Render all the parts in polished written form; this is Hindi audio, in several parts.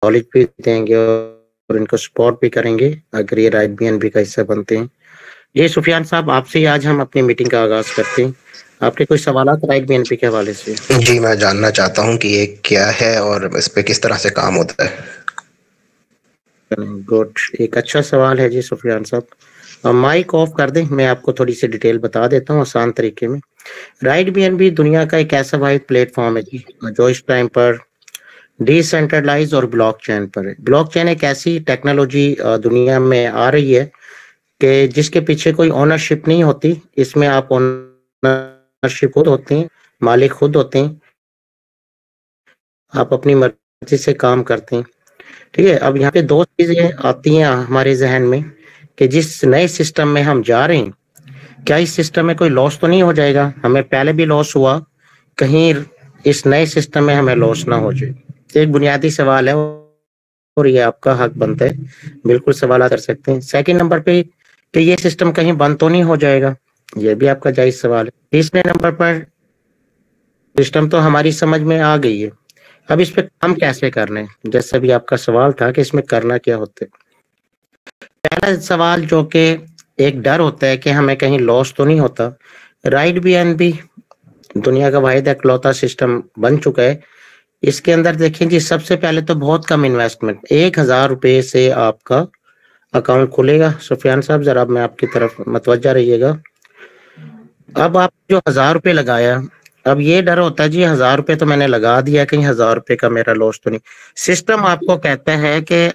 नॉलेज भी देंगे और इनको सपोर्ट भी करेंगे अगर ये राइट बीएनबी का हिस्सा बनते हैं। जी सुफियान साहब, आपसे ही आज हम अपनी मीटिंग का आगाज करते हैं। आपके कोई सवालात राइट बीएनबी के हवाले से? जी, मैं जानना चाहता हूँ कि ये क्या है और इस पे किस तरह से काम होता है? गुड, एक अच्छा सवाल है जी सुफियान साहब। माइक ऑफ कर दें, मैं आपको थोड़ी सी डिटेल बता देता हूँ आसान तरीके में। राइट बीएनबी दुनिया का एक ऐसा वाहिद प्लेटफॉर्म है जी जो इस टाइम पर डिसेंट्रलाइज और ब्लॉकचेन पर है। ब्लॉकचेन एक ऐसी टेक्नोलॉजी दुनिया में आ रही है कि जिसके पीछे कोई ओनरशिप नहीं होती। इसमें आप ओनरशिप खुद होते हैं, मालिक खुद होते हैं, आप अपनी मर्जी से काम करते हैं। ठीक है, अब यहाँ पे दो चीजें आती हैं हमारे जहन में कि जिस नए सिस्टम में हम जा रहे हैं, क्या इस सिस्टम में कोई लॉस तो नहीं हो जाएगा? हमें पहले भी लॉस हुआ, कहीं इस नए सिस्टम में हमें लॉस ना हो जाए। एक बुनियादी सवाल है और ये आपका हक बनता है, बिल्कुल सवाल कर सकते हैं। सेकंड नंबर पे कि ये सिस्टम कहीं बंद तो नहीं हो जाएगा, ये भी आपका जायज सवाल है। तीसरे नंबर पर सिस्टम तो हमारी समझ में आ गई है, अब इस पे काम कैसे करना है, जैसे भी आपका सवाल था कि इसमें करना क्या होता है। पहला सवाल जो कि एक डर होता है कि हमें कहीं लॉस तो नहीं होता। राइट बीएनबी दुनिया का वाहिद इकलौता सिस्टम बन चुका है। इसके अंदर देखें जी, सबसे पहले तो बहुत कम इन्वेस्टमेंट, 1,000 रुपए से आपका अकाउंट खुलेगा। सुफियान साहब जरा मैं आपकी तरफ मतवज्जा रहिएगा। अब आप जो 1,000 रुपए लगाया, अब ये डर होता है जी 1,000 रुपए तो मैंने लगा दिया, कहीं 1,000 रुपए का मेरा लॉस तो नहीं। सिस्टम आपको कहता है कि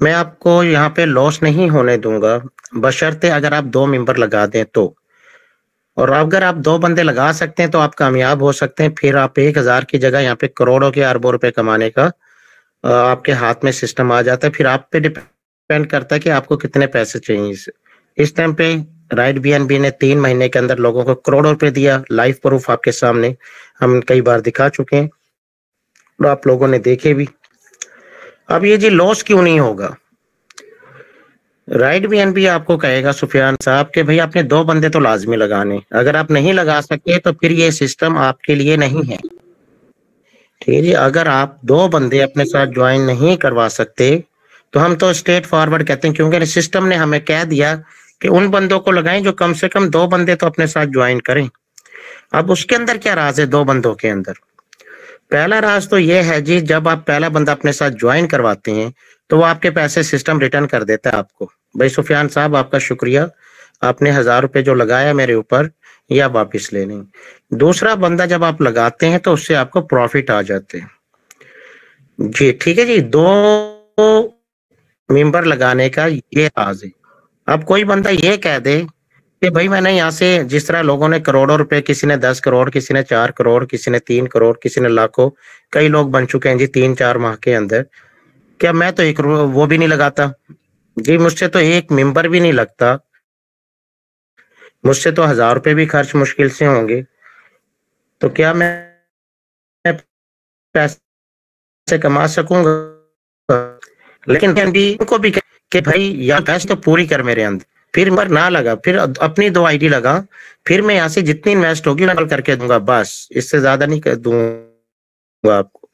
मैं आपको यहाँ पे लॉस नहीं होने दूंगा, बशर्ते अगर आप 2 मेंबर लगा दें तो। और अगर आप 2 बंदे लगा सकते हैं तो आप कामयाब हो सकते हैं, फिर आप 1,000 की जगह यहाँ पे करोड़ों के अरबों रुपए कमाने का आपके हाथ में सिस्टम आ जाता है। फिर आप पे डिपेंड करता है कि आपको कितने पैसे चाहिए। इस टाइम पे राइट बीएनबी ने 3 महीने के अंदर लोगों को करोड़ों रुपए दिया, लाइव प्रूफ आपके सामने हम कई बार दिखा चुके हैं और आप लोगों ने देखे भी। अब ये जी लॉस क्यों नहीं होगा? राइट बीएनबी आपको कहेगा सुफियान साहब कि भाई आपने 2 बंदे तो लाजमी लगाने, अगर आप नहीं लगा सकते तो फिर ये सिस्टम आपके लिए नहीं है। ठीक है जी, अगर आप 2 बंदे अपने साथ ज्वाइन नहीं करवा सकते तो हम तो स्ट्रेट फॉरवर्ड कहते हैं, क्योंकि सिस्टम ने हमें कह दिया कि उन बंदों को लगाएं जो कम से कम 2 बंदे तो अपने साथ ज्वाइन करें। अब उसके अंदर क्या राज है 2 बंदों के अंदर? पहला राज तो ये है जी, जब आप पहला बंदा अपने साथ ज्वाइन करवाते हैं तो वो आपके पैसे सिस्टम रिटर्न कर देता है आपको। भाई सुफियान साहब आपका शुक्रिया, आपने 1,000 रुपए जो लगाया मेरे ऊपर ये आप वापिस ले लें। दूसरा बंदा जब आप लगाते हैं तो उससे आपको प्रॉफिट आ जाते हैं जी। ठीक है जी, 2 मेंबर लगाने का ये राज है। अब कोई बंदा ये कह दे कि भाई मैंने यहाँ से, जिस तरह लोगों ने करोड़ों रुपए, किसी ने 10 करोड़, किसी ने 4 करोड़, किसी ने 3 करोड़, किसी ने लाखों, कई लोग बन चुके हैं जी 3-4 माह के अंदर। क्या मैं तो एक वो भी नहीं लगाता जी, मुझसे तो एक मेंबर भी नहीं लगता, मुझसे तो 1,000 रुपए भी खर्च मुश्किल से होंगे, तो क्या मैं पैसे कमा सकूंगा? लेकिन भी उनको भी कि भाई यार पैसे तो पूरी कर मेरे अंदर, फिर मर ना लगा, फिर अपनी 2 आईडी लगा, फिर मैं यहाँ से जितनी इन्वेस्ट होगी मैं करके दूंगा, बस इससे ज्यादा नहीं कर दूंगा आपको।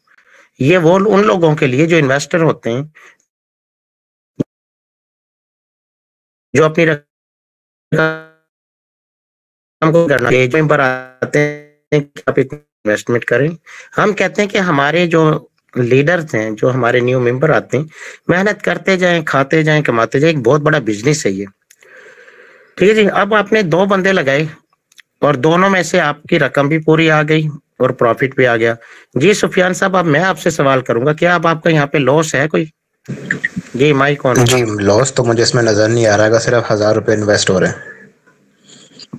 ये वो उन लोगों के लिए जो इन्वेस्टर होते हैं, जो अपनी रकम को करना मेंबर आते हैं कि आप इन्वेस्टमेंट करें। हम कहते हैं कि हमारे जो लीडर्स हैं, जो हमारे न्यू मेंबर आते हैं, मेहनत करते जाएं, खाते जाएं, कमाते जाएं, एक बहुत बड़ा बिजनेस है ये। ठीक है जी, अब आपने 2 बंदे लगाए और दोनों में से आपकी रकम भी पूरी आ गई और प्रॉफिट भी आ गया। जी सुफियान साहब, अब मैं आपसे सवाल करूंगा, क्या अब आपका यहाँ पे लॉस है कोई? जी माइक ऑन। जी, लॉस तो मुझे इसमें नजर नहीं आ रहा, सिर्फ 1,000 रुपए इन्वेस्ट हो रहे हैं।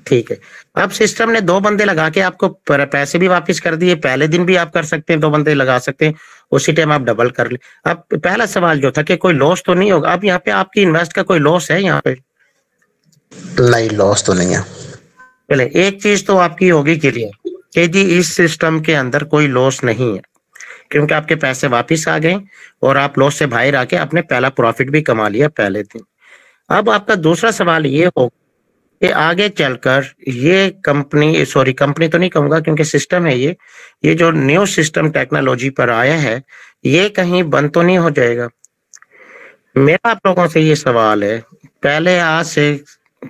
ठीक है, अब सिस्टम ने 2 बंदे लगा के आपको पैसे भी वापस कर दिए। पहले दिन भी आप कर सकते हैं, 2 बंदे लगा सकते हैं, उसी टाइम आप डबल कर ले। अब पहला सवाल जो था कि कोई लॉस तो नहीं होगा, अब यहाँ पे आपकी इन्वेस्ट का कोई लॉस है यहाँ पे? नहीं, लॉस तो नहीं है। पहले एक चीज तो आपकी होगी क्लियर कि जी इस सिस्टम के अंदर कोई लॉस नहीं है, क्योंकि आपके पैसे वापस आ गए और आप लॉस से बाहर आके आपने पहला प्रॉफिट भी कमा लिया पहले दिन। अब आपका दूसरा सवाल ये होगा ये आगे चलकर ये कंपनी, सॉरी कंपनी तो नहीं कहूंगा क्योंकि सिस्टम है ये जो न्यू सिस्टम टेक्नोलॉजी पर आया है, ये कहीं बंद तो नहीं हो जाएगा। मेरा आप लोगों से ये सवाल है, पहले आज से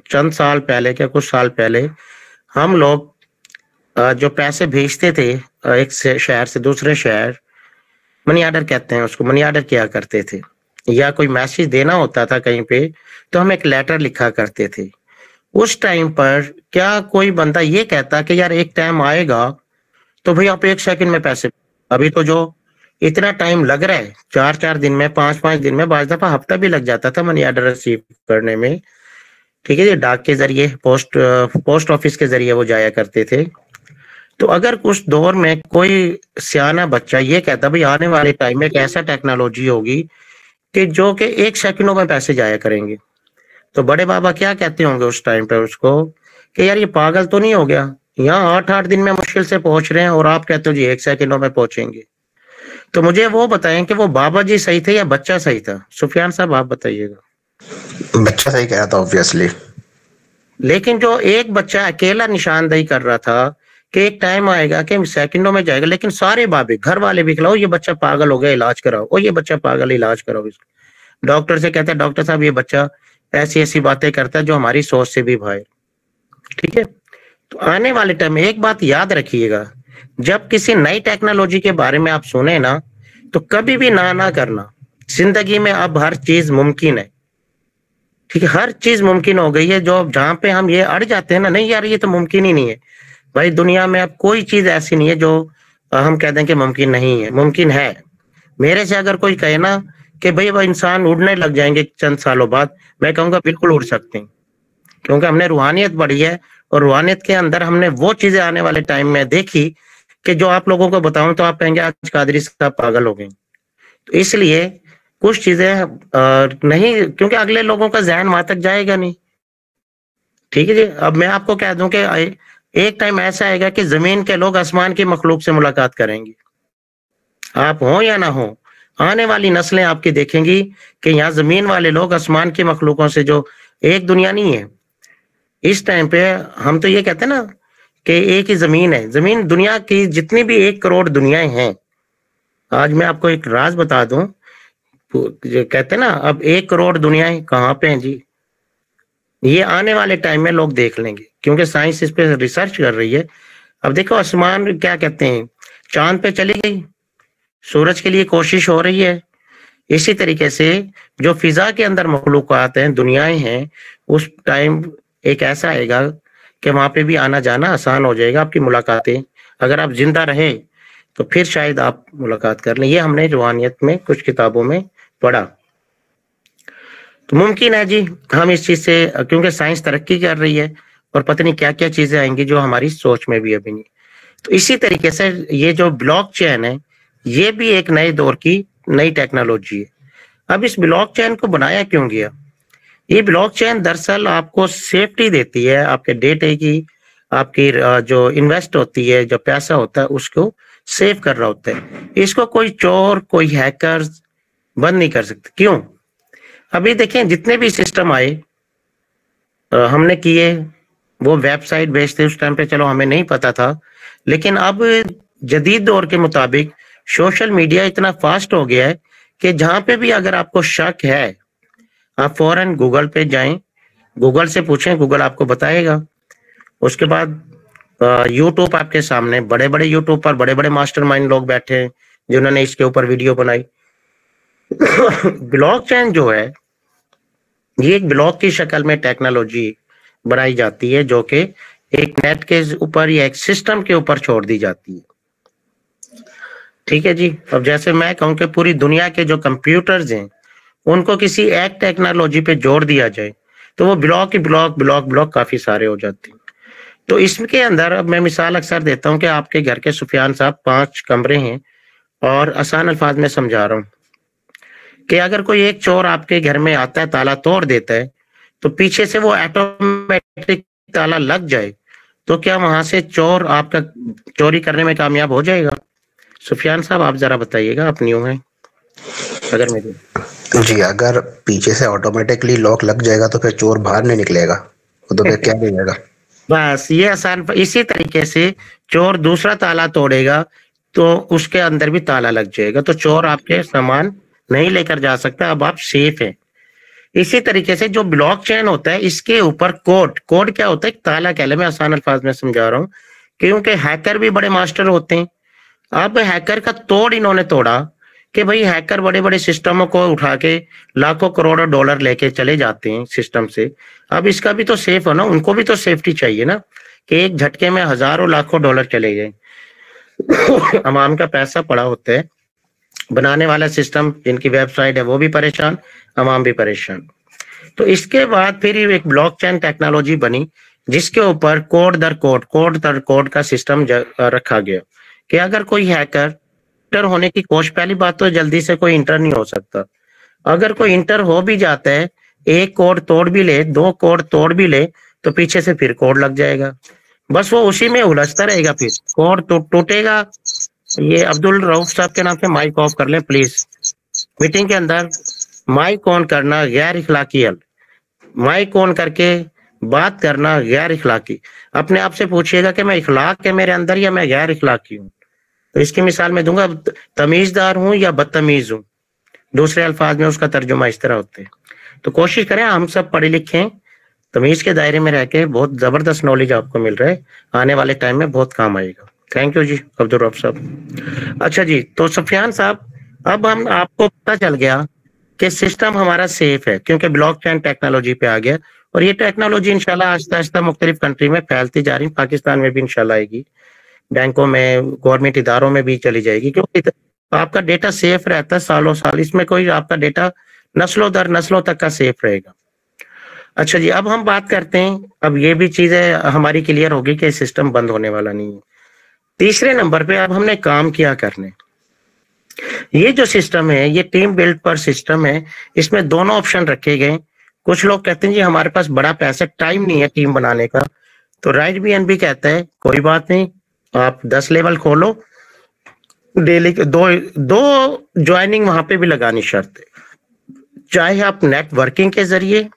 चंद साल पहले, क्या कुछ साल पहले, हम लोग जो पैसे भेजते थे एक शहर से दूसरे शहर, मनी ऑर्डर कहते हैं उसको, मनी ऑर्डर किया करते थे, या कोई मैसेज देना होता था कहीं पे तो हम एक लेटर लिखा करते थे। उस टाइम पर क्या कोई बंदा ये कहता कि यार एक टाइम आएगा तो भाई आप 1 सेकंड में पैसे, अभी तो जो इतना टाइम लग रहा है 4-4 दिन में, 5-5 दिन में, बाज़ दफा हफ्ता भी लग जाता था मनी ऑर्डर रिसीव करने में। ठीक है जी, डाक के जरिए, पोस्ट ऑफिस के जरिए वो जाया करते थे। तो अगर उस दौर में कोई सियाना बच्चा ये कहता भाई आने वाले टाइम में एक ऐसा टेक्नोलॉजी होगी कि जो कि 1 सेकंडों में पैसे जाया करेंगे, तो बड़े बाबा क्या कहते होंगे उस टाइम पे उसको कि यार ये पागल तो नहीं हो गया, यहाँ 8-8 दिन में मुश्किल से पहुंच रहे हैं और आप कहते हो जी 1 सेकंडों में पहुंचेंगे। तो मुझे वो बताएं कि वो बाबा जी सही थे या बच्चा सही था? सुफियान साहब आप बताइएगा। बच्चा सही कह रहा था ऑब्वियसली। लेकिन जो एक बच्चा अकेला निशानदेही कर रहा था कि एक टाइम आएगा कि सेकंडों में जाएगा, लेकिन सारे बाबे, घर वाले भी खिलाओ, ये बच्चा पागल हो गया, इलाज कराओ, और ये बच्चा पागल, इलाज कराओ इसको। डॉक्टर से कहते हैं डॉक्टर साहब ये बच्चा ऐसी ऐसी बातें करता है जो हमारी सोच से भी बाहर। ठीक है, तो आने वाले टाइम में एक बात याद रखिएगा, जब किसी नई टेक्नोलॉजी के बारे में आप सुने ना तो कभी भी ना करना। जिंदगी में अब हर चीज मुमकिन है। ठीक है, हर चीज मुमकिन हो गई है। जो जहां पे हम ये अड़ जाते हैं ना, नहीं यार ये तो मुमकिन ही नहीं है, भाई दुनिया में अब कोई चीज ऐसी नहीं है जो हम कह दें कि मुमकिन नहीं है, मुमकिन है। मेरे से अगर कोई कहे ना कि भाई वो इंसान उड़ने लग जाएंगे चंद सालों बाद, मैं कहूंगा बिल्कुल उड़ सकते हैं, क्योंकि हमने रूहानियत बढ़ी है और रूहानियत के अंदर हमने वो चीजें आने वाले टाइम में देखी कि जो आप लोगों को बताऊं तो आप कहेंगे आज कादरी साहब पागल हो गए। तो इसलिए कुछ चीजें नहीं, क्योंकि अगले लोगों का जहन वहां तक जाएगा नहीं। ठीक है जी, अब मैं आपको कह दूं कि एक टाइम ऐसा आएगा कि जमीन के लोग आसमान की मखलूक से मुलाकात करेंगे, आप हो या ना हो। आने वाली नस्लें आपकी देखेंगी कि यहाँ जमीन वाले लोग आसमान की मखलूकों से, जो एक दुनिया नहीं है इस टाइम पे। हम तो ये कहते हैं ना कि एक ही जमीन है, जमीन दुनिया की जितनी भी 1 करोड़ दुनियाएं हैं। आज मैं आपको एक राज बता दूं, जो कहते हैं ना अब 1 करोड़ दुनियाएं कहाँ पे हैं जी, ये आने वाले टाइम में लोग देख लेंगे, क्योंकि साइंस इस पे रिसर्च कर रही है। अब देखो आसमान क्या कहते हैं, चांद पे चली गई, सूरज के लिए कोशिश हो रही है। इसी तरीके से जो फिजा के अंदर मखलूकात हैं, दुनियाएं हैं, उस टाइम एक ऐसा आएगा कि वहां पे भी आना जाना आसान हो जाएगा, आपकी मुलाकातें। अगर आप जिंदा रहे तो फिर शायद आप मुलाकात कर लें। ये हमने रूहानियत में कुछ किताबों में पढ़ा। तो मुमकिन है जी हम इस चीज से, क्योंकि साइंस तरक्की कर रही है और पता नहीं क्या क्या चीजें आएंगी जो हमारी सोच में भी अभी नहीं। तो इसी तरीके से ये जो ब्लॉकचेन है, ये भी एक नए दौर की नई टेक्नोलॉजी है। अब इस ब्लॉकचेन को बनाया क्यों गया? ये ब्लॉकचेन दरअसल आपको सेफ्टी देती है आपके डेटे की, आपकी जो इन्वेस्ट होती है, जो पैसा होता है उसको सेव कर रहा होता है। इसको कोई चोर, कोई हैकर बंद नहीं कर सकते। क्यों? अभी देखें जितने भी सिस्टम आए हमने किए, वो वेबसाइट बेचते उस टाइम पे, चलो हमें नहीं पता था, लेकिन अब जदीद दौर के मुताबिक सोशल मीडिया इतना फास्ट हो गया है कि जहां पे भी अगर आपको शक है आप फौरन गूगल पे जाएं, गूगल से पूछें, गूगल आपको बताएगा। उसके बाद यूट्यूब आपके सामने, बड़े बड़े यूट्यूब पर बड़े बड़े मास्टरमाइंड लोग बैठे हैं जिन्होंने इसके ऊपर वीडियो बनाई। ब्लॉकचेन जो है ये एक ब्लॉक की शक्ल में टेक्नोलॉजी बनाई जाती है जो कि एक नेट के ऊपर या एक सिस्टम के ऊपर छोड़ दी जाती है। ठीक है जी, अब जैसे मैं कहूं कि पूरी दुनिया के जो कंप्यूटर्स हैं उनको किसी एक टेक्नोलॉजी पे जोड़ दिया जाए तो वो ब्लॉक ब्लॉक काफी सारे हो जाते हैं। तो इसके अंदर अब मैं मिसाल अक्सर देता हूं कि आपके घर के सुफियान साहब 5 कमरे हैं, और आसान अल्फाज में समझा रहा हूं कि अगर कोई एक चोर आपके घर में आता है, ताला तोड़ देता है, तो पीछे से वो ऑटोमेटिक ताला लग जाए तो क्या वहां से चोर आपका चोरी करने में कामयाब हो जाएगा? सुफियान साहब आप जरा बताइएगा, अपनी है अगर मेरी। जी, अगर पीछे से ऑटोमेटिकली लॉक लग जाएगा तो फिर चोर बाहर नहीं निकलेगा। वो तो फिर क्या देगा? बस ये आसान, इसी तरीके से चोर दूसरा ताला तोड़ेगा तो उसके अंदर भी ताला लग जाएगा, तो चोर आपके सामान नहीं लेकर जा सकता, अब आप सेफ है। इसी तरीके से जो ब्लॉकचेन होता है, इसके ऊपर कोड, कोड क्या होता है? एक ताला कह ले, मैं आसान अल्फाज में समझा रहा हूँ, क्योंकि हैकर भी बड़े मास्टर होते हैं। अब हैकर का तोड़ इन्होंने तोड़ा कि भाई हैकर बड़े बड़े सिस्टमों को उठा के लाखों करोड़ों डॉलर लेके चले जाते हैं सिस्टम से। अब इसका भी तो सेफ हो ना, उनको भी तो सेफ्टी चाहिए ना, कि एक झटके में हजारों लाखों डॉलर चले जाए। अवाम का पैसा पड़ा होता है, बनाने वाला सिस्टम जिनकी वेबसाइट है वो भी परेशान, अवाम भी परेशान। तो इसके बाद फिर एक ब्लॉकचेन टेक्नोलॉजी बनी जिसके ऊपर कोड दर कोड का सिस्टम रखा गया कि अगर कोई हैकर इंटर होने की कोशिश, पहली बात तो जल्दी से कोई इंटर नहीं हो सकता, अगर कोई इंटर हो भी जाता है, एक कोड तोड़ भी ले, दो कोड तोड़ भी ले, तो पीछे से फिर कोड लग जाएगा, बस वो उसी में उलझता रहेगा, फिर कोड टूटेगा। ये अब्दुल रऊफ साहब के नाम से माइक ऑफ कर लें प्लीज, मीटिंग के अंदर माइक ऑन करना गैर इखलाकी है, माइक ऑन करके बात करना गैर इखलाकी। अपने आप से पूछिएगा कि मैं इखलाक है मेरे अंदर या मैं गैर इखलाकी हूँ। तो इसकी मिसाल मैं दूंगा, तमीजदार हूं या बदतमीज हूं, दूसरे अल्फाज में उसका तर्जुमा इस तरह होते हैं। तो कोशिश करें हम सब पढ़े लिखे हैं, तमीज के दायरे में रह के बहुत जबरदस्त नॉलेज आपको मिल रहा है, आने वाले टाइम में बहुत काम आएगा। थैंक यू जी अब्दुल रऊफ साहब। अच्छा जी, तो सुफियान साहब, अब हम आपको पता चल गया कि सिस्टम हमारा सेफ है क्योंकि ब्लॉकचेन टेक्नोलॉजी पे आ गया, और ये टेक्नोलॉजी इंशाल्लाह आहिस्ता आहिस्ता मुख्तलिफ कंट्री में फैलती जा रही, पाकिस्तान में भी इंशाल्लाह आएगी, बैंकों में, गवर्नमेंट इदारों में भी चली जाएगी, क्योंकि आपका डेटा सेफ रहता है सालों साल, इसमें कोई आपका डेटा नस्लों दर नस्लों तक का सेफ रहेगा। अच्छा जी, अब हम बात करते हैं, अब ये भी चीजें हमारी क्लियर होगी कि सिस्टम बंद होने वाला नहीं है। तीसरे नंबर पे अब हमने काम किया करने, ये जो सिस्टम है ये टीम बिल्ड पर सिस्टम है, इसमें दोनों ऑप्शन रखे गए। कुछ लोग कहते हैं जी हमारे पास बड़ा पैसा, टाइम नहीं है टीम बनाने का, तो राइट BNB कहता है कोई बात नहीं, आप 10 लेवल खोलो, डेली के दो ज्वाइनिंग वहां पे भी लगानी शर्त है, चाहे आप नेटवर्किंग के जरिए,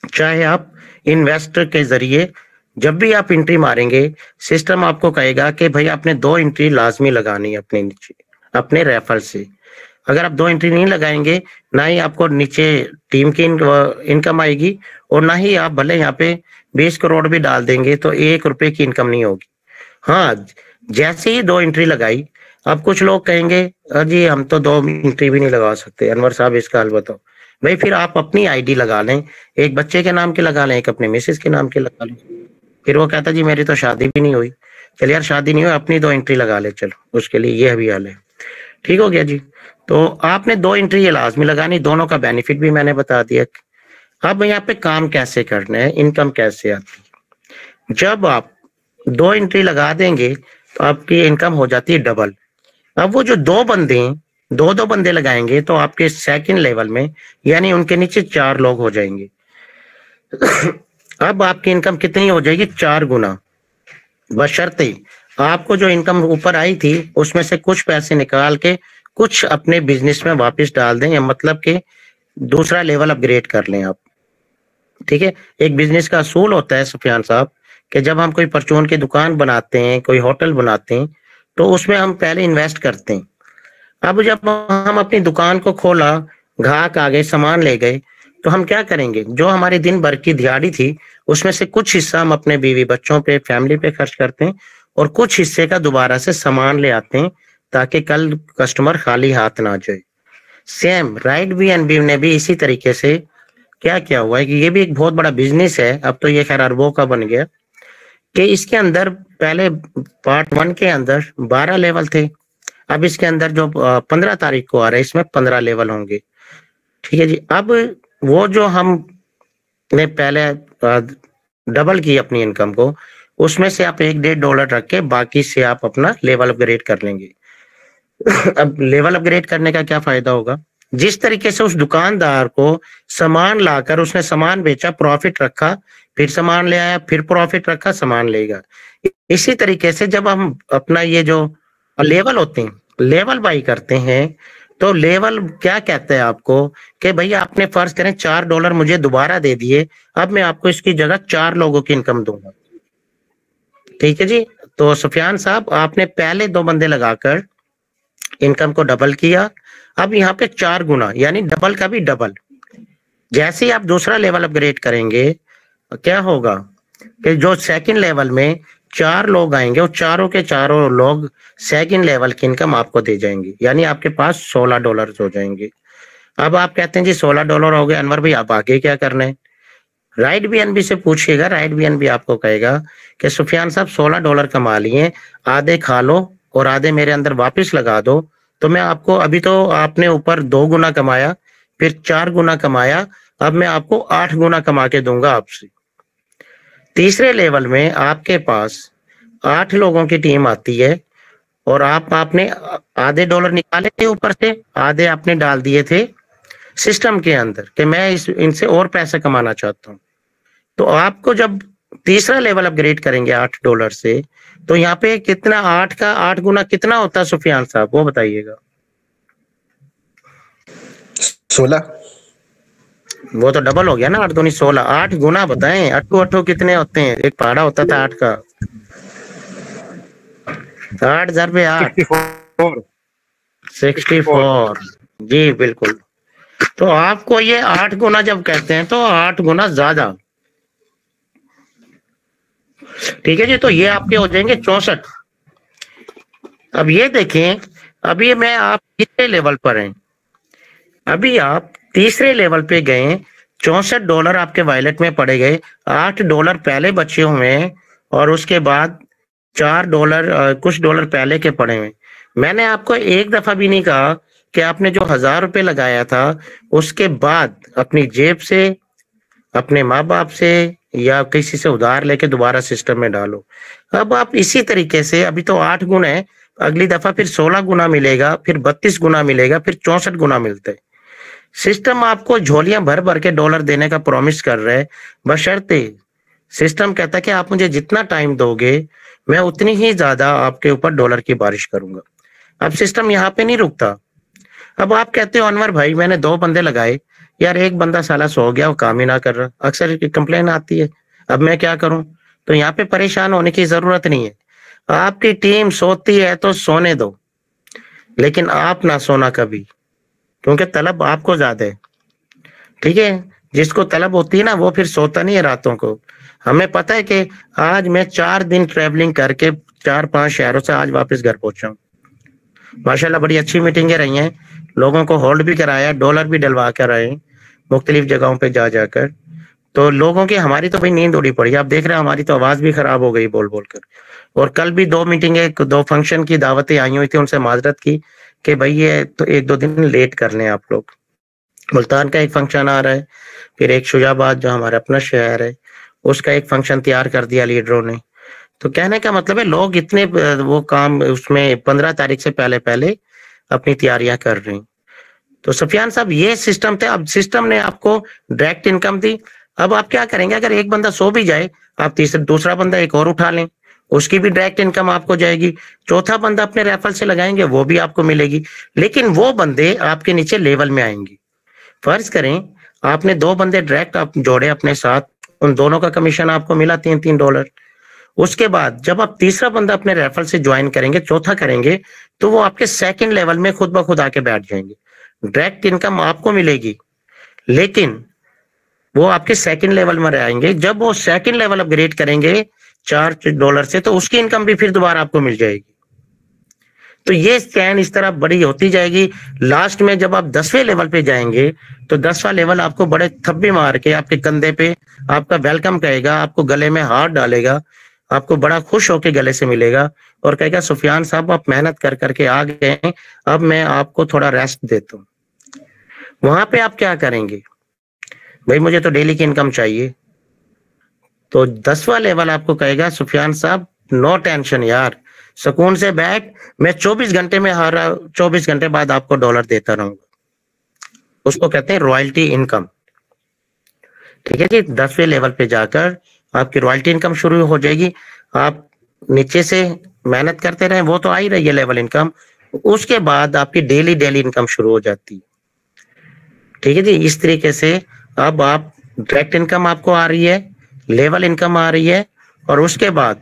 चाहे आप इन्वेस्टर के जरिए। जब भी आप एंट्री मारेंगे, सिस्टम आपको कहेगा कि भाई आपने 2 एंट्री लाजमी लगानी है अपने नीचे, अपने रेफर से। अगर आप 2 एंट्री नहीं लगाएंगे, ना ही आपको नीचे टीम की इनकम आएगी, और ना ही आप भले यहाँ पे 20 करोड़ भी डाल देंगे तो 1 रुपए की इनकम नहीं होगी। हाँ, जैसे ही 2 एंट्री लगाई, अब कुछ लोग कहेंगे जी हम तो 2 एंट्री भी नहीं लगा सकते, अनवर साहब इसका हल बताओ। भाई फिर आप अपनी आईडी लगा लें, एक बच्चे के नाम के लगा लें, एक अपने मिसेज के नाम के लगा लें। फिर वो कहता जी मेरी तो शादी भी नहीं हुई, चल यार शादी नहीं हुई, अपनी 2 एंट्री लगा ले, चलो उसके लिए ये भी हल है। ठीक हो गया जी, तो आपने 2 एंट्री ये लाजमी लगानी, दोनों का बेनिफिट भी मैंने बता दिया। अब यहाँ पे काम कैसे करना है, इनकम कैसे आती है। जब आप 2 एंट्री लगा देंगे तो आपकी इनकम हो जाती है डबल। अब वो जो 2 बंदे हैं, 2 बंदे लगाएंगे तो आपके सेकंड लेवल में, यानी उनके नीचे 4 लोग हो जाएंगे। अब आपकी इनकम कितनी हो जाएगी? 4 गुना, बशर्ते आपको जो इनकम ऊपर आई थी उसमें से कुछ पैसे निकाल के कुछ अपने बिजनेस में वापस डाल दें, या मतलब कि दूसरा लेवल अपग्रेड कर लें आप। ठीक है, एक बिजनेस का असूल होता है सुफियान साहब कि जब हम कोई परचून की दुकान बनाते हैं, कोई होटल बनाते हैं, तो उसमें हम पहले इन्वेस्ट करते हैं। अब जब हम अपनी दुकान को खोला, ग्राहक आ गए, सामान ले गए, तो हम क्या करेंगे? जो हमारी दिन भर की दिहाड़ी थी उसमें से कुछ हिस्सा हम अपने बीवी बच्चों पे, फैमिली पे खर्च करते हैं, और कुछ हिस्से का दोबारा से सामान ले आते हैं ताकि कल कस्टमर खाली हाथ ना जाए। सेम राइट BNB ने भी इसी तरीके से क्या किया हुआ है कि ये भी एक बहुत बड़ा बिजनेस है, अब तो ये खैर अरबों का बन गया, कि इसके अंदर पहले पार्ट 1 के अंदर 12 लेवल थे, अब इसके अंदर जो 15 तारीख को आ रहा है इसमें 15 लेवल होंगे। ठीक है जी, अब वो जो हम ने पहले डबल की अपनी इनकम को, उसमें से आप $1-1.5 रख के बाकी से आप अपना लेवल अपग्रेड कर लेंगे। अब लेवल अपग्रेड करने का क्या फायदा होगा? जिस तरीके से उस दुकानदार को सामान लाकर उसने सामान बेचा, प्रॉफिट रखा, फिर सामान ले आया, फिर प्रॉफिट रखा, सामान लेगा। इसी तरीके से जब हम अपना ये जो लेवल होते हैं, लेवल बाई करते हैं, तो लेवल क्या कहते हैं आपको कि भैया आपने फर्ज करें $4 मुझे दोबारा दे दिए, अब मैं आपको इसकी जगह 4 लोगों की इनकम दूंगा। ठीक है जी। तो सुफियान साहब आपने पहले 2 बंदे लगाकर इनकम को डबल किया, अब यहाँ पे 4 गुना यानी डबल का भी डबल। जैसे ही आप दूसरा लेवल अपग्रेड करेंगे क्या होगा कि जो सेकंड लेवल में 4 लोग आएंगे, वो चारों के चारों लोग सेकंड लेवल की इनकम आपको दे जाएंगे, यानी आपके पास $16 हो जाएंगे। अब आप कहते हैं जी $16 हो गए, अनवर भाई आप आगे क्या करना है? राइट बीएनबी से पूछिएगा, राइट बीएनबी आपको कहेगा कि सुफियान साहब $16 कमा लिए, आधे खा लो और आधे मेरे अंदर वापस लगा दो। तो मैं आपको, अभी तो आपने ऊपर 2 गुना कमाया, फिर 4 गुना कमाया, अब मैं आपको 8 गुना कमा के दूंगा आपसे। तीसरे लेवल में आपके पास 8 लोगों की टीम आती है और आपने आधे डॉलर निकाले थे ऊपर से, आधे आपने डाल दिए थे सिस्टम के अंदर कि मैं इनसे और पैसा कमाना चाहता हूं। तो आपको जब तीसरा लेवल अपग्रेड करेंगे $8 से, तो यहाँ पे कितना 8 का 8 गुना कितना होता है सुफियान साहब, वो बताइएगा। 16। वो तो डबल हो गया ना, 8 दूनी 16, 8 गुना बताएं, 8 कितने होते हैं? एक पहाड़ा होता था 8 का, 8 हजार पे 8 64। जी बिल्कुल। तो आपको ये 8 गुना जब कहते हैं तो 8 गुना ज्यादा, ठीक है जी। तो ये आपके हो जाएंगे 64। अब ये देखें, अभी मैं आप कितने लेवल पर हैं? अभी आप तीसरे लेवल पे गए, $64 आपके वॉलेट में पड़े गए, $8 पहले बचे हुए हैं और उसके बाद $4 कुछ डॉलर पहले के पड़े हुए। मैंने आपको एक दफा भी नहीं कहा कि आपने जो $1000 लगाया था उसके बाद अपनी जेब से, अपने माँ बाप से या किसी से उधार लेके दोबारा सिस्टम में डालो। अब आप इसी तरीके से, अभी तो 8 गुना है, अगली दफा फिर 16 गुना मिलेगा, फिर 32 गुना मिलेगा, फिर 64 गुना मिलते हैं। सिस्टम आपको झोलियां भर भर के डॉलर देने का प्रॉमिस कर रहा है, बशर्ते सिस्टम कहता है कि आप मुझे जितना टाइम दोगे मैं उतनी ही ज्यादा आपके ऊपर डॉलर की बारिश करूंगा। अब सिस्टम यहाँ पे नहीं रुकता। अब आप कहते हो अनवर भाई मैंने 2 बंदे लगाए, यार एक बंदा साला सो गया, वो काम ही ना कर रहा, अक्सर कंप्लेन आती है, अब मैं क्या करूं? तो यहाँ पे परेशान होने की जरूरत नहीं है। आपकी टीम सोती है तो सोने दो, लेकिन आप ना सोना कभी, क्योंकि तलब आपको ज्यादा है। ठीक है, जिसको तलब होती है ना वो फिर सोता नहीं है रातों को। हमें पता है कि आज मैं 4 दिन ट्रेवलिंग करके 4-5 शहरों से आज वापस घर पहुंचा हूँ। माशाल्लाह बड़ी अच्छी मीटिंगें रही हैं, लोगों को होल्ड भी कराया, डॉलर भी डलवा कर आए मुख्तलिफ जगहों पे जा जाकर। तो लोगों की, हमारी तो भाई नींद उड़ी पड़ी, आप देख रहे हैं हमारी तो आवाज भी खराब हो गई बोल बोल कर। और कल भी 2 मीटिंगें, 2 फंक्शन की दावतें आई हुई थी, उनसे माजरत की कि भाई ये तो 1-2 दिन लेट कर लें आप लोग। मुल्तान का एक फंक्शन आ रहा है, फिर एक शुजाबाद जो हमारा अपना शहर है उसका एक फंक्शन तैयार कर दिया लीडरों ने। तो कहने का मतलब है लोग इतने वो काम उसमें 15 तारीख से पहले पहले अपनी तैयारियां कर रहे हैं। तो सुफियान साहब ये सिस्टम थे। अब सिस्टम ने आपको डायरेक्ट इनकम दी, अब आप क्या करेंगे? अगर एक बंदा सो भी जाए, आप दूसरा बंदा एक और उठा लें, उसकी भी डायरेक्ट इनकम आपको जाएगी। चौथा बंदा अपने रेफरल से लगाएंगे, वो भी आपको मिलेगी। लेकिन वो बंदे आपके नीचे लेवल में आएंगे। फर्ज करें आपने 2 बंदे डायरेक्ट आप जोड़े अपने साथ, उन दोनों का कमीशन आपको मिला $3-3। उसके बाद जब आप तीसरा बंदा अपने रेफरल से ज्वाइन करेंगे, चौथा करेंगे, तो वो आपके सेकंड लेवल में खुद ब खुद आके बैठ जाएंगे। डायरेक्ट इनकम आपको मिलेगी, लेकिन वो आपके सेकंड लेवल में आएंगे। जब वो सेकंड लेवल अपग्रेड करेंगे $4 से, तो उसकी इनकम भी फिर दोबारा आपको मिल जाएगी। तो ये स्कैन इस तरह बड़ी होती जाएगी। लास्ट में जब आप 10वें लेवल पे जाएंगे, तो 10वां लेवल आपको बड़े थप्पे मार के आपके कंधे पे आपका वेलकम कहेगा, आपको गले में हाथ डालेगा, आपको बड़ा खुश होके गले से मिलेगा और कहेगा सुफियान साहब आप मेहनत कर करके आ गए हैं, अब मैं आपको थोड़ा रेस्ट देता हूँ। वहां पे आप क्या करेंगे? भाई मुझे तो डेली की इनकम चाहिए। तो 10वां लेवल आपको कहेगा सुफियान साहब नो टेंशन यार, सुकून से बैठ, मैं 24 घंटे में हर 24 घंटे बाद आपको डॉलर देता रहूंगा। उसको कहते हैं रॉयल्टी इनकम। ठीक है जी, 10वें लेवल पे जाकर आपकी रॉयल्टी इनकम शुरू हो जाएगी। आप नीचे से मेहनत करते रहे, वो तो आ ही रही है लेवल इनकम, उसके बाद आपकी डेली डेली इनकम शुरू हो जाती है। ठीक है जी, इस तरीके से अब आप डायरेक्ट इनकम आपको आ रही है, लेवल इनकम आ रही है, और उसके बाद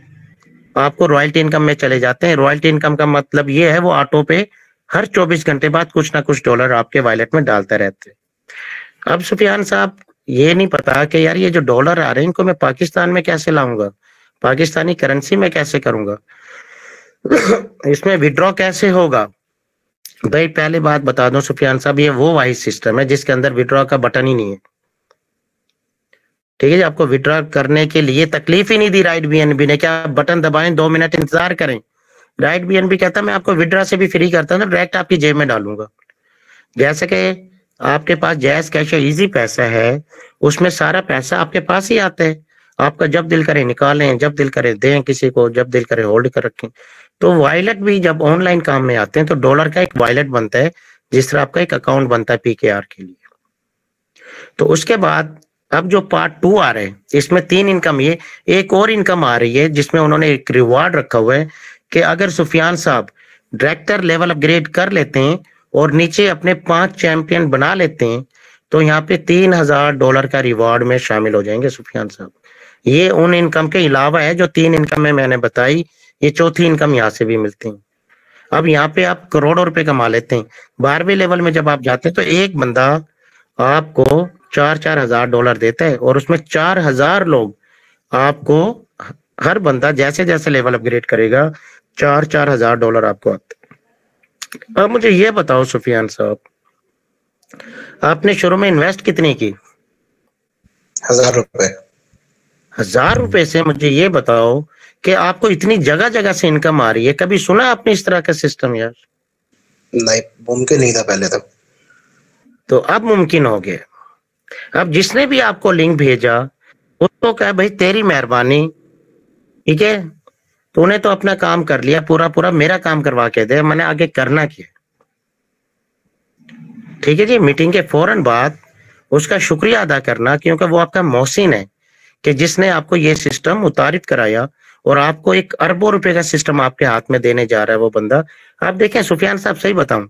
आपको रॉयल्टी इनकम में चले जाते हैं। रॉयल्टी इनकम का मतलब ये है वो ऑटो पे हर 24 घंटे बाद कुछ ना कुछ डॉलर आपके वॉलेट में डालते रहते हैं। अब सुफियान साहब, ये नहीं पता कि यार ये जो डॉलर आ रहे हैं इनको मैं पाकिस्तान में कैसे लाऊंगा, पाकिस्तानी करेंसी में कैसे करूंगा, इसमें विड्रॉ कैसे होगा। भाई पहले बात बता दूं सुफियान साहब, ये वो वाइज सिस्टम है जिसके अंदर विड्रॉ का बटन ही नहीं है। ठीक है जी, आपको विड्रॉ करने के लिए तकलीफ ही नहीं दी राइट बीएनबी ने, क्या बटन दबाएं 2 मिनट इंतजार करें। राइट बीएनबी कहता मैं आपको विड्रॉ से भी फ्री करता हूं, तो डायरेक्ट आपकी जेब में डालूंगा। जैसे कि आपके पास जैस कैश या इजी पैसा है, उसमें सारा पैसा आपके पास ही आता है, आपका जब दिल करे निकालें, जब दिल करे दें किसी को, जब दिल करे होल्ड कर रखें। तो वॉलेट भी जब ऑनलाइन काम में आते हैं तो डॉलर का एक वॉलेट बनता है, जिस तरह आपका एक अकाउंट बनता है पीकेआर के लिए। तो उसके बाद अब जो पार्ट 2 आ रहे हैं, इसमें 3 इनकम, ये एक और इनकम आ रही है जिसमें उन्होंने एक रिवार्ड रखा हुआ है कि अगर सुफियान साहब डायरेक्टर लेवल अपग्रेड कर लेते हैं और नीचे अपने 5 चैंपियन बना लेते हैं, तो यहाँ पे $3000 का रिवार्ड में शामिल हो जाएंगे सुफियान साहब। ये उन इनकम के अलावा है जो 3 इनकम में मैंने बताई, ये चौथी इनकम यहाँ से भी मिलती है। अब यहाँ पे आप करोड़ों रुपए कमा लेते हैं। 12वें लेवल में जब आप जाते हैं तो एक बंदा आपको 4-4 हजार डॉलर देता है, और उसमें 4000 लोग आपको, हर बंदा जैसे जैसे लेवल अपग्रेड करेगा 4-4 हजार डॉलर आपको आते हैं। अब मुझे ये बताओ सुफियान साहब, आपने शुरू में इन्वेस्ट कितनी की? 1000 रुपए। 1000 रुपए से मुझे ये बताओ कि आपको इतनी जगह जगह से इनकम आ रही है। कभी सुना आपने इस तरह का सिस्टम यार? नहीं, मुमकिन नहीं था पहले तो अब मुमकिन हो गया। अब जिसने भी आपको लिंक भेजा उसको कहा भाई तेरी मेहरबानी, ठीक है, तूने तो अपना काम कर लिया, पूरा पूरा मेरा काम करवा के दे, मैंने आगे करना क्या। ठीक है जी, मीटिंग के फौरन बाद उसका शुक्रिया अदा करना, क्योंकि वो आपका मोहसिन है कि जिसने आपको ये सिस्टम उतारित कराया, और आपको एक अरबों रुपए का सिस्टम आपके हाथ में देने जा रहा है वो बंदा। आप देखें सुफियान साहब, सही बताऊं,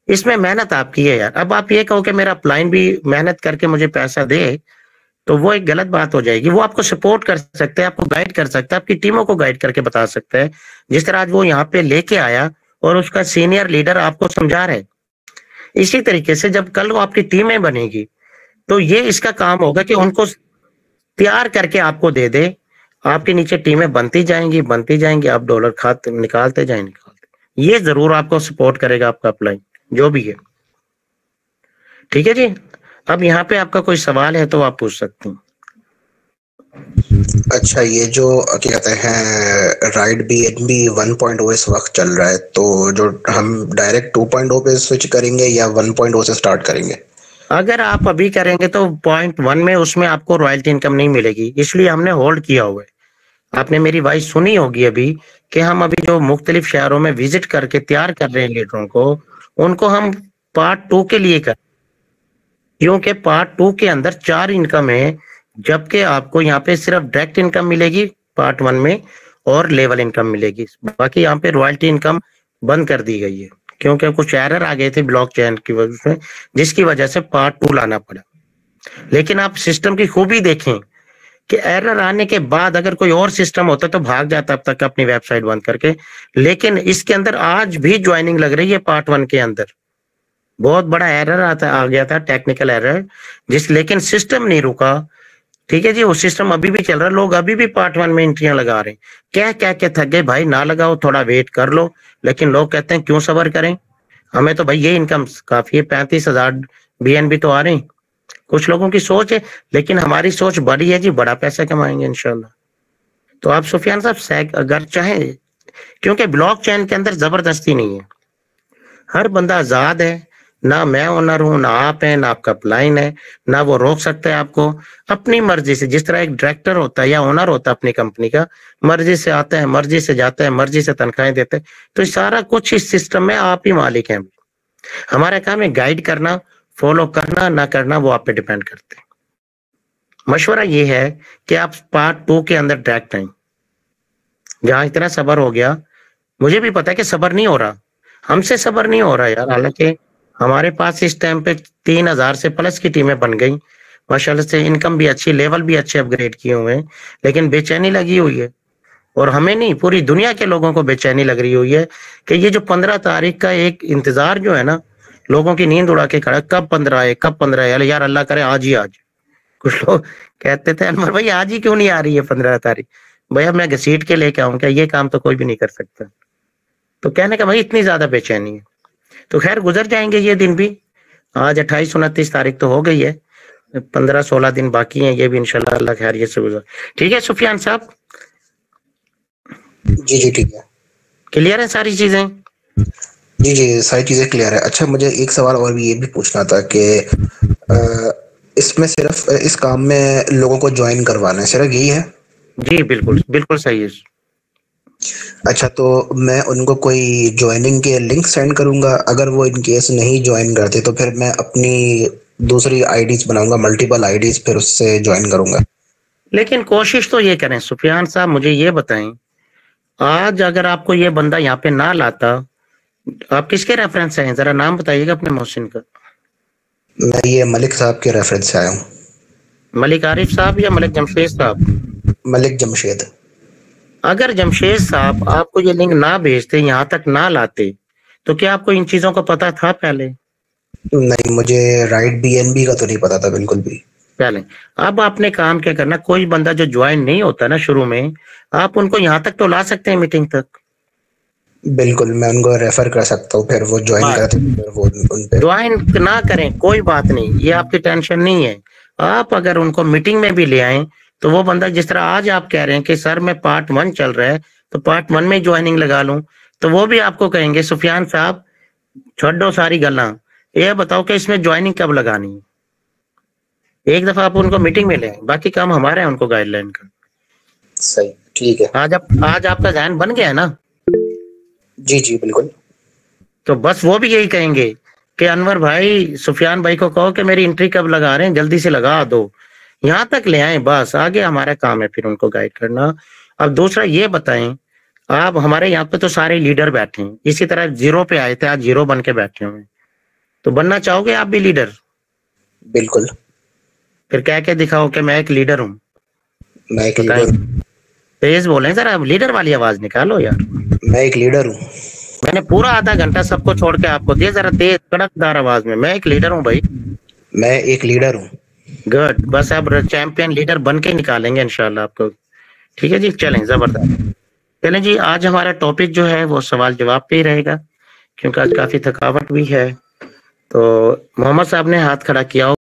इसमें मेहनत आपकी है यार। अब आप ये कहो कि मेरा अपलाइन भी मेहनत करके मुझे पैसा दे, तो वो एक गलत बात हो जाएगी। वो आपको सपोर्ट कर सकते हैं, आपको गाइड कर सकता है, आपकी टीमों को गाइड करके बता सकता है, जिस तरह आज वो यहाँ पे लेके आया और उसका सीनियर लीडर आपको समझा रहे। इसी तरीके से जब कल वो आपकी टीमें बनेगी तो ये इसका काम होगा कि उनको तैयार करके आपको दे दे, आपके नीचे टीमें बनती जाएंगी, आप डॉलर खाते निकालते निकालते। ये जरूर आपको सपोर्ट करेगा आपका अपलाइन जो भी है। ठीक है जी, अब यहाँ पे आपका कोई सवाल है तो आप पूछ सकते हैं। अच्छा, ये जो क्या कहते हैं राइट बीएनबी 1.0 इस वक्त चल रहा है, तो जो हम डायरेक्ट 2.0 पे स्विच करेंगे या 1.0 से स्टार्ट करेंगे? अगर आप अभी करेंगे तो 0.1 में उसमें आपको रॉयल्टी इनकम नहीं मिलेगी, इसलिए हमने होल्ड किया हुआ है। आपने मेरी वॉइस सुनी होगी अभी कि हम अभी जो मुख्तलिफ शहरों में विजिट करके तैयार कर रहे हैं लीडरों को, उनको हम पार्ट 2 के लिए कर, क्योंकि पार्ट 2 के अंदर 4 इनकम है, जबकि आपको यहाँ पे सिर्फ डायरेक्ट इनकम मिलेगी पार्ट 1 में और लेवल इनकम मिलेगी। बाकी यहाँ पे रॉयल्टी इनकम बंद कर दी गई है, क्योंकि कुछ एरर आ गए थे ब्लॉकचेन की वजह से, जिसकी वजह से पार्ट 2 लाना पड़ा। लेकिन आप सिस्टम की खूबी देखें कि एरर आने के बाद अगर कोई और सिस्टम होता तो भाग जाता अब तक अपनी वेबसाइट बंद करके, लेकिन इसके अंदर आज भी ज्वाइनिंग लग रही है पार्ट 1 के अंदर। बहुत बड़ा एरर आ गया था, टेक्निकल एरर, लेकिन सिस्टम नहीं रुका। ठीक है जी, वो सिस्टम अभी भी चल रहा है, लोग अभी भी पार्ट 1 में एंट्रियां लगा रहे हैं। क्या क्या थक गए भाई, ना लगाओ, थोड़ा वेट कर लो। लेकिन लोग कहते हैं क्यों सबर करें, हमें तो भाई ये इनकम काफी है, 35,000 बीएनबी तो आ रहे हैं। कुछ लोगों की सोच है, लेकिन हमारी सोच बड़ी है जी, बड़ा पैसा कमाएंगे इंशाल्लाह। तो आप सुफियान साहब अगर चाहें, क्योंकि ब्लॉकचेन के अंदर जबरदस्ती नहीं है, हर बंदा आजाद है, ना मैं ओनर हूं, ना आप हैं, ना आपका अपलाइन है, ना वो रोक सकता है आपको। अपनी मर्जी से, जिस तरह एक डायरेक्टर होता है या ओनर होता है अपनी कंपनी का, मर्जी से आता है, मर्जी से जाता है, मर्जी से तनख्वाहें देते हैं। तो सारा कुछ इस सिस्टम में आप ही मालिक हैं। हमारा काम है गाइड करना, फॉलो करना ना करना वो आप पे डिपेंड करते हैं। मशवरा ये है कि आप पार्ट 2 के अंदर डायरेक्ट आए। जहां इतना सबर हो गया, मुझे भी पता है कि सबर नहीं हो रहा, हमसे सब्र नहीं हो रहा यार। हालांकि हमारे पास इस टाइम पे 3000 से प्लस की टीमें बन गई माशाल्लाह से, इनकम भी अच्छी, लेवल भी अच्छे अपग्रेड किए हुए हैं, लेकिन बेचैनी लगी हुई है। और हमें नहीं, पूरी दुनिया के लोगों को बेचैनी लग रही हुई है कि ये जो 15 तारीख का एक इंतजार जो है ना, लोगों की नींद उड़ा के खड़ा, कब 15 है, कब 15 है, यार अल्लाह करे आज ही आज। कुछ लोग कहते थे अनवर भाई आज ही क्यों नहीं आ रही है 15 तारीख। भैया मैं घसीट के लेके आऊं क्या? ये काम तो कोई भी नहीं कर सकता। तो कहने का भाई इतनी ज्यादा बेचैनी है। तो खैर गुजर जाएंगे ये दिन भी। आज 28 29 तारीख तो हो गई है, 15-16 दिन बाकी हैं, ये भी इंशाल्लाह अल्लाह खैरियत से गुजर। ठीक है सुफियान साहब, जी जी ठीक है। क्लियर है सारी चीजें? जी जी सारी चीजें क्लियर है। अच्छा मुझे एक सवाल और भी ये भी पूछना था कि इसमें सिर्फ इस काम में लोगों को ज्वाइन करवाना है, सिर्फ यही है? जी बिल्कुल बिल्कुल सही है। अच्छा तो मैं उनको कोई ज्वाइनिंग के लिंक सेंड करूंगा, अगर वो इन केस नहीं ज्वाइन करते तो फिर मैं अपनी दूसरी आईडीज बनाऊंगा, मल्टीपल आईडीज, फिर उससे ज्वाइन करूंगा। लेकिन कोशिश तो ये करें सुफियान साहब, मुझे ये बताएं, आज अगर आपको ये बंदा यहाँ पे ना लाता, आप किसके रेफरेंस से हैं? जरा नाम बताइएगा अपने मोहसिन का। मैं ये मलिक साहब के रेफरेंस से आया हूँ। मलिक आरिफ साहब या मलिक जमशेद साहब? मलिक जमशेद। अगर जमशेद साहब आपको ये लिंक ना भेजते, यहाँ तक ना लाते, तो क्या आपको इन चीजों का पता था पहले? नहीं, मुझे राइट बीएनबी का तो नहीं पता था बिल्कुल भी। पहले अब आपने काम क्या करना, कोई बंदा जो ज्वाइन नहीं होता ना शुरू में, आप उनको यहाँ तक तो ला सकते हैं, मीटिंग तक। बिल्कुल मैं उनको रेफर कर सकता हूँ, फिर वो ज्वाइन करते हैं, फिर वो उन पे ज्वाइन ना करें कोई बात नहीं, ये आपकी टेंशन नहीं है। आप अगर उनको मीटिंग में भी ले आए, तो वो बंदा जिस तरह आज आप कह रहे हैं कि सर मैं पार्ट 1 चल रहा है तो पार्ट 1 में ज्वाइनिंग लगा लूं, तो वो भी आपको कहेंगे सुफियान साहब छोड़ो सारी गल्ला, ये बताओ कि इसमें ज्वाइनिंग कब लगानी है। एक दफा आप उनको मीटिंग में ले आए, बाकी काम हमारा है उनको गाइडलाइन का। सही ठीक है। आज आपका ध्यान बन गया है ना? जी जी बिल्कुल। तो बस वो भी यही कहेंगे कि अनवर भाई सुफियान भाई को कहो कि मेरी एंट्री कब लगा रहे हैं, जल्दी से लगा दो, यहाँ तक ले आए, बस आगे हमारा काम है फिर उनको गाइड करना। अब दूसरा ये बताएं, आप हमारे यहाँ पे तो सारे लीडर बैठे हैं, इसी तरह जीरो पे आए थे, आज जीरो बन के बैठे हुए, तो बनना चाहोगे आप भी लीडर? बिल्कुल। फिर कह के दिखाओ कि मैं एक लीडर हूँ। मैं एक लीडर हूँ। तेज बोले जरा, लीडर वाली आवाज निकालो यार। मैं एक लीडर हूँ। मैंने पूरा आधा घंटा सबको छोड़ के आपको दिया, जरा तेज कड़कदार आवाज में, मैं एक लीडर हूँ भाई। मैं एक लीडर हूँ। गुड, बस अब चैंपियन लीडर बन के निकालेंगे इंशाल्लाह आपको। ठीक है जी, चलें जबरदस्त। चलें जी, आज हमारा टॉपिक जो है वो सवाल जवाब पे ही रहेगा, क्योंकि आज काफी थकावट भी है। तो मोहम्मद साहब ने हाथ खड़ा किया।